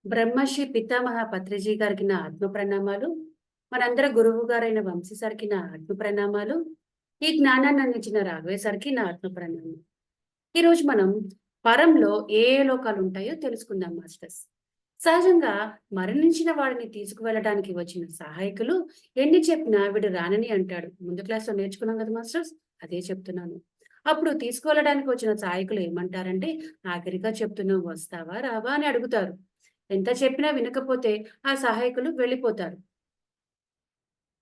బ్రహ్మశ్రీ పితామహ పత్రిజీ గారికి నా ఆత్మ ప్రణామాలు. మనందరి గురువు గారైన వంశీ సార్‌కి నా ఆత్మ ప్రణామాలు. ఈ జ్ఞానాన్ని అందించిన రాఘవయ్య సార్‌కి నా ఆత్మ ప్రణామం. ఈరోజు మనం పరంలో ఏ ఏ లోకాలుంటాయో తెలుసుకుందాం మాస్టర్స్. సహజంగా మరణించిన వాడిని తీసుకువెళ్ళడానికి వచ్చిన సహాయకులు ఎన్ని చెప్పినా వీడు రానని అంటాడు. ముందు క్లాస్‌లో నేర్చుకున్నాం కదా మాస్టర్స్! అదే చెప్తున్నాను. అప్పుడు తీసుకువెళ్ళడానికి వచ్చిన సహాయకులు ఏమంటారంటే, ఆఖరిగా చెప్తున్నావు వస్తావా? రావా? అని అడుగుతారు. ఎంత చెప్పినా వినకపోతే ఆ సహాయకులు వెళ్ళిపోతారు.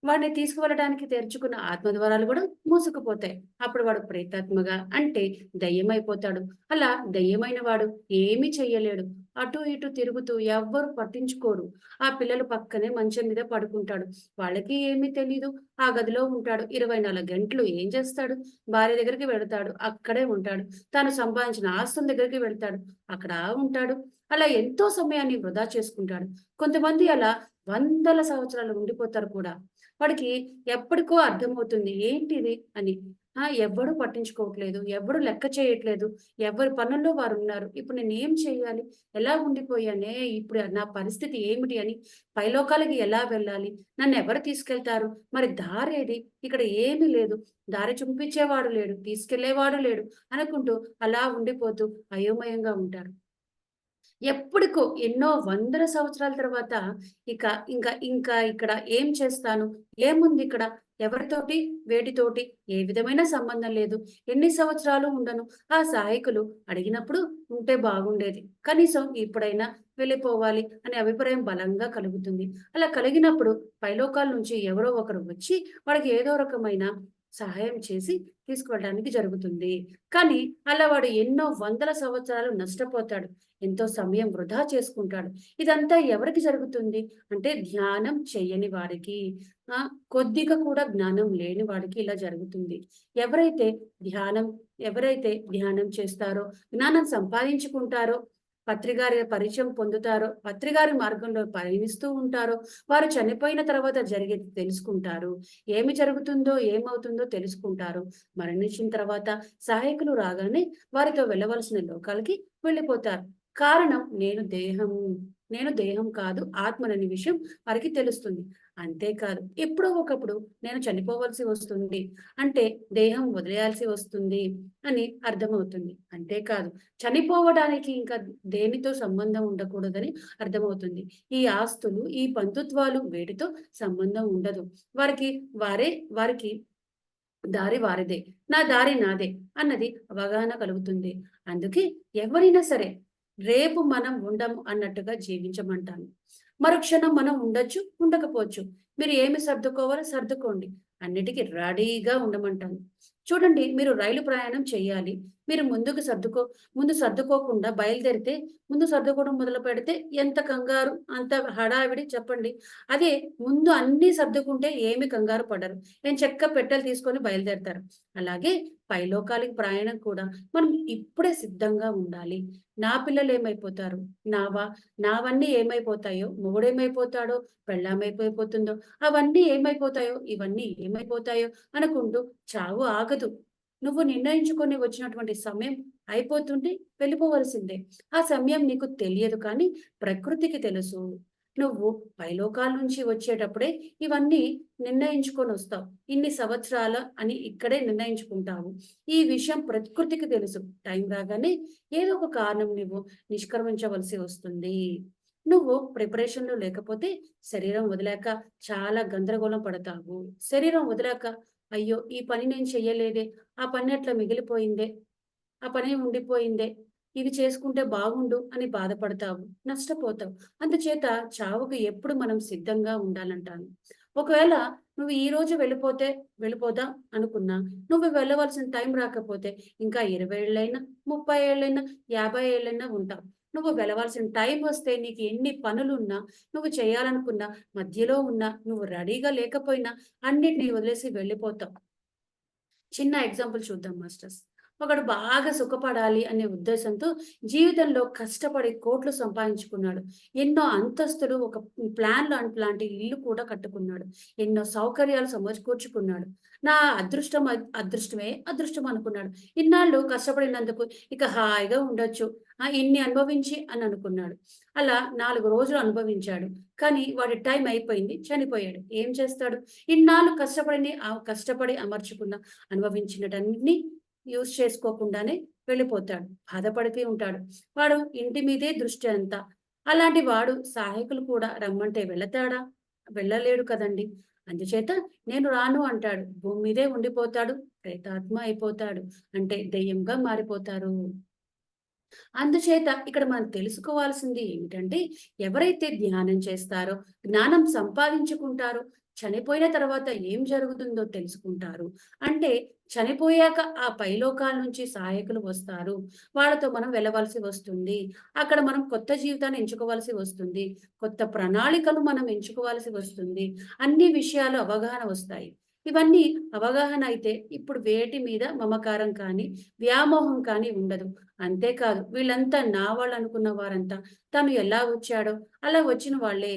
వాడిని తీసుకువెళ్ళడానికి తెరుచుకున్న ఆత్మద్వారాలు గూడా మూసుకుపోతాయి. అప్పుడు వాడు ప్రేతాత్మగా అంటే దయ్యమైపోతాడు. అలా దయ్యమైన వాడు ఏమీ చెయ్యలేడు. అటు ఇటు తిరుగుతూ ఎవ్వరు పట్టించుకోరు. ఆ పిల్లలు పక్కనే మంచం మీద పడుకుంటాడు. వాళ్ళకి ఏమీ తెలీదు. ఆ గదిలో ఉంటాడు. 24 గంటలు ఏం చేస్తాడు? భార్య దగ్గరికి వెళతాడు. అక్కడే ఉంటాడు. తాను సంపాదించిన ఆస్తుల దగ్గరికి వెళ్తాడు. అక్కడ ఉంటాడు. అలా ఎంతో సమయాన్ని వృధా చేసుకుంటాడు. కొంతమంది అలా వందల సంవత్సరాలు ఉండిపోతారు కూడా. వాడికి ఎప్పటికో అర్థమవుతుంది. ఏంటిది అని. ఎవ్వడు పట్టించుకోవట్లేదు. ఎవ్వడు లెక్క చేయట్లేదు. ఎవరి పనుల్లో వారున్నారు. ఇప్పుడు నేనేం చేయాలి? ఎలా ఉండిపోయానే? ఇప్పుడు నా పరిస్థితి ఏమిటి అని పైలోకాలకి ఎలా వెళ్ళాలి? నన్నెవరు తీసుకెళ్తారు? మరి దారేది? ఇక్కడ ఏమీ లేదు. దారి చూపించేవాడు లేడు. తీసుకెళ్ళేవాడు లేడు. అనుకుంటూ అలా ఉండిపోతూ అయోమయంగా ఉంటారు. ఎప్పటికో ఎన్నో వందల సంవత్సరాల తర్వాత ఇక ఇంకా ఇక్కడ ఏం చేస్తాను? ఏముందిక్కడ? ఎవరితోటి? వేటితోటి? ఏ విధమైన సంబంధం లేదు. ఎన్ని సంవత్సరాలు ఉండను. ఆ సహాయకులు అడిగినప్పుడు ఉంటే బాగుండేది. కనీసం ఇప్పుడైనా వెళ్ళిపోవాలి అనే అభిప్రాయం బలంగా కలుగుతుంది. అలా కలిగినప్పుడు పైలోకాల నుంచి ఎవరో ఒకరు వచ్చి వాడికి ఏదో రకమైన సహాయం చేసి తీసుకువెళ్ళడానికి జరుగుతుంది. కానీ అలా వాడు ఎన్నో వందల సంవత్సరాలు నష్టపోతాడు. ఎంతో సమయం వృధా చేసుకుంటాడు. ఇదంతా ఎవరికి జరుగుతుంది? అంటే ధ్యానం చెయ్యని వారికి, కొద్దిగా కూడా జ్ఞానం లేని వాడికి ఇలా జరుగుతుంది. ఎవరైతే ధ్యానం ఎవరైతే ధ్యానం చేస్తారో, జ్ఞానం సంపాదించుకుంటారో, పత్రిగారి పరిచయం పొందుతారో, పత్రిగారి మార్గంలో పయనిస్తూ ఉంటారో, వారు చనిపోయిన తర్వాత జరిగేది తెలుసుకుంటారు. ఏమి జరుగుతుందో, ఏమవుతుందో తెలుసుకుంటారు. మరణించిన తర్వాత సహాయకులు రాగానే వారితో వెళ్ళవలసిన లోకాలకి వెళ్ళిపోతారు. కారణం నేను దేహం కాదు ఆత్మననే విషయం వారికి తెలుస్తుంది. అంతేకాదు ఎప్పుడో ఒకప్పుడు నేను చనిపోవలసి వస్తుంది. అంటే దేహం వదిలేయాల్సి వస్తుంది అని అర్థమవుతుంది. అంతేకాదు చనిపోవడానికి ఇంకా దేనితో సంబంధం ఉండకూడదని అర్థమవుతుంది. ఈ ఆస్తులు, ఈ బంధుత్వాలు వేటితో సంబంధం ఉండదు. వారికి వారే వారికి దారి వారిదే. నా దారి నాదే అన్నది అవగాహన కలుగుతుంది. అందుకే ఎవరైనా సరే రేపు మనం ఉండము అన్నట్టుగా జీవించమంటాను. మరుక్షణం మనం ఉండొచ్చు, ఉండకపోవచ్చు. మీరు ఏమి సర్దుకోవాలో సర్దుకోండి. అన్నిటికి రెడీగా ఉండమంటాను. చూడండి మీరు రైలు ప్రయాణం చేయాలి. మీరు ముందు సర్దుకోకుండా బయలుదేరితే, ముందు సర్దుకోవడం మొదలుపెడితే ఎంత కంగారు, అంత హడావిడి చెప్పండి. అదే ముందు అన్నీ సర్దుకుంటే ఏమి కంగారు పడరు. ఎంచక్కా పెట్టెలు తీసుకొని బయలుదేరతారు. అలాగే పైలోకాలకి ప్రయాణం కూడా మనం ఇప్పుడే సిద్ధంగా ఉండాలి. నా పిల్లలేమైపోతారు? నావా? నావన్నీ ఏమైపోతాయో, మొగుడేమైపోతాడో, పెళ్ళామేమైపోతుందో, అవన్నీ ఏమైపోతాయో, ఇవన్నీ ఏమైపోతాయో అనుకుంటూ చావు ఆగదు. నువ్వు నిర్ణయించుకొని వచ్చినటువంటి సమయం అయిపోతుంటే వెళ్ళిపోవలసిందే. ఆ సమయం నీకు తెలియదు కానీ ప్రకృతికి తెలుసు. నువ్వు పైలోకాల నుంచి వచ్చేటప్పుడే ఇవన్నీ నిర్ణయించుకొనొస్తావు. ఇన్ని సంవత్సరాల అని ఇక్కడే నిర్ణయించుకుంటావు. ఈ విషయం ప్రకృతికి తెలుసు. టైం రాగానే ఏదో ఒక కారణం నువ్వు నిష్క్రమించవలసి వస్తుంది. నువ్వు ప్రిపరేషన్‌లో లేకపోతే శరీరం వదిలాక చాలా గందరగోళం పడతావు. శరీరం వదిలాక అయ్యో! ఈ పని నేను చెయ్యలేదే, ఆ పని అట్లా మిగిలిపోయిందే, ఆ పని ఉండిపోయిందే, ఇది చేసుకుంటే బాగుండు అని బాధపడతావు. నష్టపోతావు. అందుచేత చావుకి ఎప్పుడు మనం సిద్ధంగా ఉండాలంటాను. ఒకవేళ నువ్వు ఈరోజు వెళ్ళిపోదాం అనుకున్నా, నువ్వు వెళ్ళవలసిన టైం రాకపోతే ఇంకా 20 ఏళ్ళైనా, 30 ఏళ్ళైనా, 50 ఏళ్ళైనా ఉంటావు. నువ్వు వెళ్ళవలసిన టైం వస్తే నీకు ఎన్ని పనులున్నా, నువ్వు చేయాలనుకున్న మధ్యలో ఉన్నా, నువ్వు రెడీగా లేకపోయినా అన్నిటిని వదిలేసి వెళ్ళిపోతావు. చిన్న ఎగ్జాంపుల్ చూద్దాం మాస్టర్స్. ఒకడు బాగా సుఖపడాలి అనే ఉద్దేశంతో జీవితంలో కష్టపడి కోట్లు సంపాదించుకున్నాడు. ఎన్నో అంతస్తులు ఒక ప్లాన్ లాంటి ఇల్లు కూడా కట్టుకున్నాడు. ఎన్నో సౌకర్యాలు సమకూర్చుకున్నాడు. నా అదృష్టం అదృష్టమే అదృష్టం అనుకున్నాడు. ఇన్నాళ్ళు కష్టపడినందుకు ఇక హాయిగా ఉండొచ్చు. ఇన్ని అనుభవించి అని అనుకున్నాడు. అలా 4 రోజులు అనుభవించాడు. కానీ వాడి టైం అయిపోయింది. చనిపోయాడు. ఏం చేస్తాడు? ఇన్నాళ్ళు కష్టపడి అమర్చుకున్న అనుభవించినటన్నిటిని యూజ్ చేసుకోకుండానే వెళ్ళిపోతాడు. బాధపడుతూ ఉంటాడు. వాడు ఇంటి మీదే దృష్టి అంతా. అలాంటి వాడు సహాయకులు కూడా రమ్మంటే వెళతాడా? వెళ్ళలేడు కదండీ! అందుచేత నేను రాను అంటాడు. భూమి మీదే ఉండిపోతాడు. ప్రేతాత్మ అయిపోతాడు. అంటే దెయ్యంగా మారిపోతారు. అందుచేత ఇక్కడ మనం తెలుసుకోవాల్సింది ఏమిటంటే, ఎవరైతే ధ్యానం చేస్తారో, జ్ఞానం సంపాదించుకుంటారో, చనిపోయిన తర్వాత ఏం జరుగుతుందో తెలుసుకుంటారు. అంటే చనిపోయాక ఆ పైలోకాల నుంచి సహాయకులు వస్తారు. వాళ్ళతో మనం వెళ్ళవలసి వస్తుంది. అక్కడ మనం కొత్త జీవితాన్ని ఎంచుకోవాల్సి వస్తుంది. కొత్త ప్రణాళికలు మనం ఎంచుకోవాల్సి వస్తుంది. అన్ని విషయాలు అవగాహన వస్తాయి. ఇవన్నీ అవగాహన అయితే ఇప్పుడు వేటి మీద మమకారం కానీ, వ్యామోహం కానీ ఉండదు. అంతేకాదు వీళ్ళంతా నా వాళ్ళనుకున్న వారంతా తను ఎలా వచ్చాడో అలా వచ్చిన వాళ్ళే.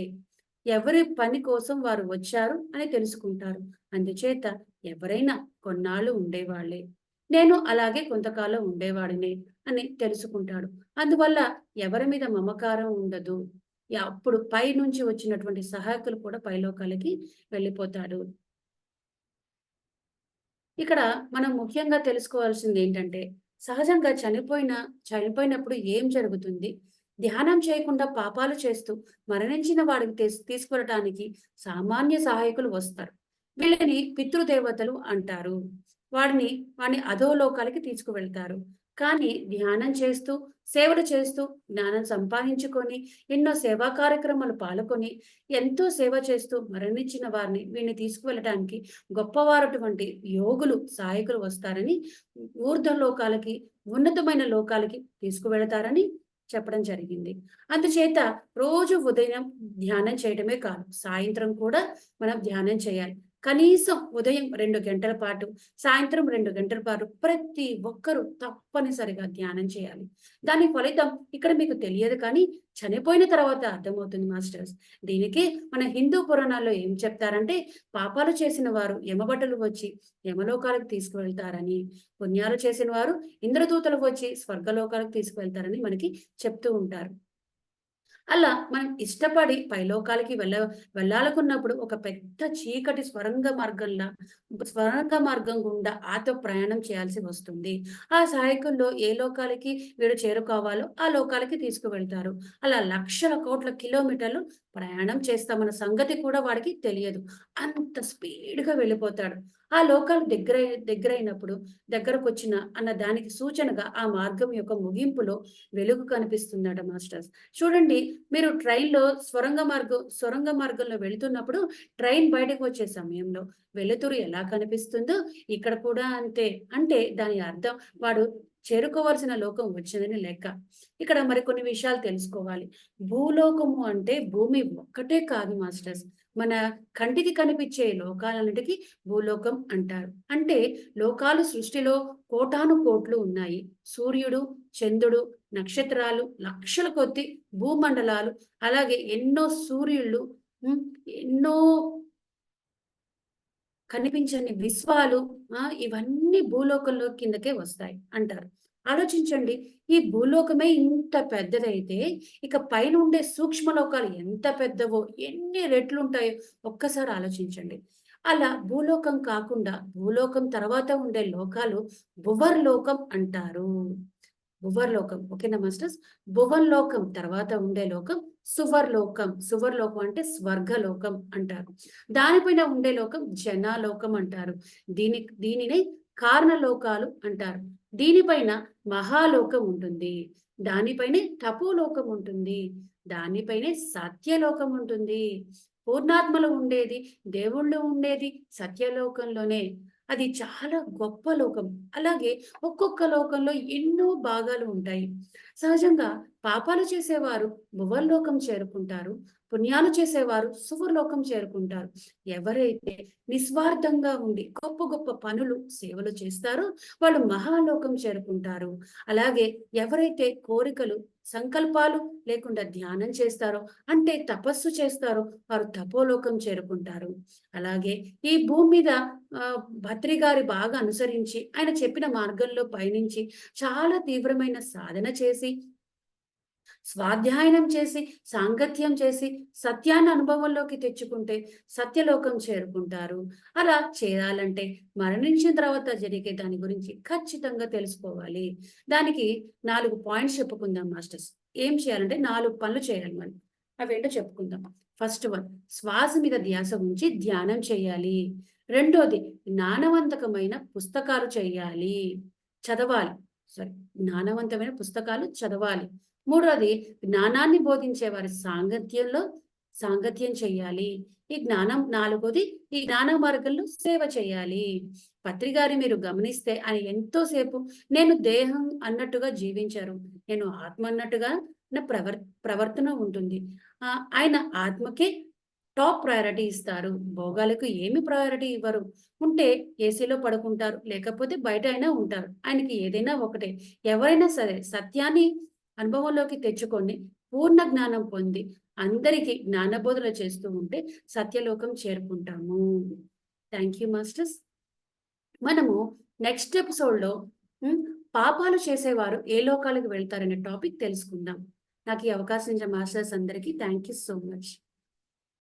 ఎవరి పని కోసం వారు వచ్చారు అని తెలుసుకుంటారు. అందుచేత ఎవరైనా కొన్నాళ్ళు ఉండేవాళ్ళే. నేను అలాగే కొంతకాలం ఉండేవాడినే అని తెలుసుకుంటాడు. అందువల్ల ఎవరి మీద మమకారం ఉండదు. అప్పుడు పైనుంచి వచ్చినటువంటి సహాయకులు కూడా పైలోకాలకి వెళ్ళిపోతాడు. ఇక్కడ మనం ముఖ్యంగా తెలుసుకోవాల్సిందేంటంటే, సహజంగా చనిపోయినప్పుడు ఏం జరుగుతుంది? ధ్యానం చేయకుండా పాపాలు చేస్తూ మరణించిన వాడికి తీసుకెళ్ళటానికి సామాన్య సహాయకులు వస్తారు. వీళ్ళని పితృదేవతలు అంటారు. వాడిని అధోలోకాలకి తీసుకువెళ్తారు. కానీ ధ్యానం చేస్తూ, సేవలు చేస్తూ, జ్ఞానం సంపాదించుకొని, ఎన్నో సేవా కార్యక్రమాలు పాల్గొని, ఎంతో సేవ చేస్తూ మరణించిన వారిని వీడిని తీసుకువెళ్ళటానికి గొప్పవారటువంటి యోగులు, సహాయకులు వస్తారని ఊర్ధ్వ లోకాలకి, ఉన్నతమైన లోకాలకి తీసుకువెళతారని చెప్పడం జరిగింది. అందుచేత రోజు ఉదయం ధ్యానం చేయడమే కాదు, సాయంత్రం కూడా మనం ధ్యానం చేయాలి. కనీసం ఉదయం 2 గంటల పాటు, సాయంత్రం 2 గంటల పాటు ప్రతి ఒక్కరూ తప్పనిసరిగా ధ్యానం చేయాలి. దాని ఫలితం ఇక్కడ మీకు తెలియదు కానీ, చనిపోయిన తర్వాత అర్థమవుతుంది మాస్టర్స్. దీనికి మన హిందూ పురాణాల్లో ఏం చెప్తారంటే, పాపాలు చేసిన వారు యమభటులు వచ్చి యమలోకాలకు తీసుకువెళ్తారని, పుణ్యాలు చేసిన వారు ఇంద్రదూతలు వచ్చి స్వర్గలోకాలకు తీసుకువెళ్తారని మనకి చెప్తూ ఉంటారు. అలా మనం ఇష్టపడి పైలోకాలకి వెళ్ళాలనుకున్నప్పుడు ఒక పెద్ద చీకటి స్వరంగ మార్గం గుండా ప్రయాణం చేయాల్సి వస్తుంది. ఆ సహాయకుల్లో ఏ లోకాలకి వీడు చేరుకోవాలో ఆ లోకాలకి తీసుకువెళ్తారు. అలా లక్షల కోట్ల కిలోమీటర్లు ప్రయాణం చేస్తామన్న సంగతి కూడా వాడికి తెలియదు. అంత స్పీడ్‌గా వెళ్ళిపోతాడు. ఆ లోకాలు దగ్గరైనప్పుడు దగ్గరకొచ్చిన అన్న దానికి సూచనగా ఆ మార్గం యొక్క ముగింపులో వెలుగు కనిపిస్తుందట మాస్టర్స్. చూడండి, మీరు ట్రైన్‌లో సొరంగ మార్గంలో వెళ్తున్నప్పుడు ట్రైన్ బయటకు వచ్చే సమయంలో వెలుతురు ఎలా కనిపిస్తుందో ఇక్కడ కూడా అంతే. అంటే దాని అర్థం వాడు చేరుకోవాల్సిన లోకం వచ్చిందని లెక్క. ఇక్కడ మరికొన్ని విషయాలు తెలుసుకోవాలి. భూలోకము అంటే భూమి ఒక్కటే కాదు మాస్టర్స్. మన కంటికి కనిపించే లోకాలన్నిటికి భూలోకం అంటారు. అంటే లోకాలు సృష్టిలో కోటానుకోట్లు ఉన్నాయి. సూర్యుడు, చంద్రుడు, నక్షత్రాలు, లక్షల కొద్దీ భూమండలాలు, అలాగే ఎన్నో సూర్యుళ్ళు, హ్మ్. ఎన్నో కనిపించని విశ్వాలు, ఇవన్నీ భూలోకంలో కిందకే వస్తాయి అంటారు. ఆలోచించండి. ఈ భూలోకమే ఇంత పెద్దదైతే, ఇక పైనుండే సూక్ష్మ లోకాలు ఎంత పెద్దవో, ఎన్ని రెట్లుంటాయో ఒక్కసారి ఆలోచించండి. అలా భూలోకం కాకుండా, భూలోకం తర్వాత ఉండే లోకాలు భువర్లోకం అంటారు. భువర్లోకం. ఓకేనా మాస్టర్స్? భువర్లోకం తర్వాత ఉండే లోకం సువర్లోకం. సువర్లోకం అంటే స్వర్గలోకం అంటారు. దానిపైన ఉండే లోకం జనాలోకం అంటారు. దీనిని కారణలోకాలు అంటారు. దీనిపైన మహాలోకం ఉంటుంది. దానిపైనే తపోలోకం ఉంటుంది. దానిపైనే సత్యలోకం ఉంటుంది. పూర్ణాత్మలో ఉండేది, దేవుళ్ళు ఉండేది సత్యలోకంలోనే. అది చాలా గొప్ప లోకం. అలాగే ఒక్కొక్క లోకంలో ఎన్నో భాగాలు ఉంటాయి. సహజంగా పాపాలు చేసేవారు భువర్లోకం చేరుకుంటారు. పుణ్యాలు చేసేవారు సువర్లోకం చేరుకుంటారు. ఎవరైతే నిస్వార్థంగా ఉండి గొప్ప గొప్ప పనులు, సేవలు చేస్తారో వాళ్ళు మహాలోకం చేరుకుంటారు. అలాగే ఎవరైతే కోరికలు, సంకల్పాలు లేకుండా ధ్యానం చేస్తారో, అంటే తపస్సు చేస్తారో వారు తపోలోకం చేరుకుంటారు. అలాగే ఈ భూమి మీద భద్రి గారి బాగా అనుసరించి ఆయన చెప్పిన మార్గంలో పయనించి చాలా తీవ్రమైన సాధన చేసి స్వాధ్యాయనం చేసి, సాంగత్యం చేసి, సత్యాన్ని అనుభవంలోకి తెచ్చుకుంటే సత్యలోకం చేరుకుంటారు. అలా చేరాలంటే మరణించిన తర్వాత జరిగే దాని గురించి ఖచ్చితంగా తెలుసుకోవాలి. దానికి 4 పాయింట్స్ చెప్పుకుందాం మాస్టర్స్. ఏం చేయాలంటే 4 పనులు చేయాలి మనం. అవేంటో చెప్పుకుందాం. ఫస్ట్ వన్, శ్వాస మీద ధ్యాస ఉంచి ధ్యానం చేయాలి. రెండోది, జ్ఞానవంతకమైన పుస్తకాలు చేయాలి. చదవాలి. సారీ, జ్ఞానవంతమైన పుస్తకాలు చదవాలి. మూడోది, జ్ఞానాన్ని బోధించే వారి సాంగత్యం చెయ్యాలి. ఈ జ్ఞానం నాలుగోది, ఈ జ్ఞాన మార్గంలో సేవ చేయాలి. పత్రి గారి మీరు గమనిస్తే ఆయన ఎంతో సేపు నేను దేహం అన్నట్టుగా జీవించారు. నేను ఆత్మ అన్నట్టుగా నా ప్రవర్తన ఉంటుంది. ఆయన ఆత్మకే టాప్ ప్రయారిటీ ఇస్తారు. భోగాలకు ఏమి ప్రయారిటీ ఇవ్వరు. ఉంటే ఏసీలో పడుకుంటారు. లేకపోతే బయట అయినా ఉంటారు. ఆయనకి ఏదైనా ఒకటే. ఎవరైనా సరే సత్యాన్ని అనుభవంలోకి తెచ్చుకొని పూర్ణ జ్ఞానం పొంది అందరికీ జ్ఞానబోధన చేస్తూ ఉంటే సత్యలోకం చేరుకుంటాము. Thank you masters. మనము నెక్స్ట్ ఎపిసోడ్‌లో హ్మ్, పాపాలు చేసేవారు ఏ లోకాలకు వెళ్తారనే టాపిక్ తెలుసుకుందాం. నాకు ఈ అవకాశం ఇచ్చిన మాస్టర్స్ అందరికీ థ్యాంక్ యూ సో మచ్.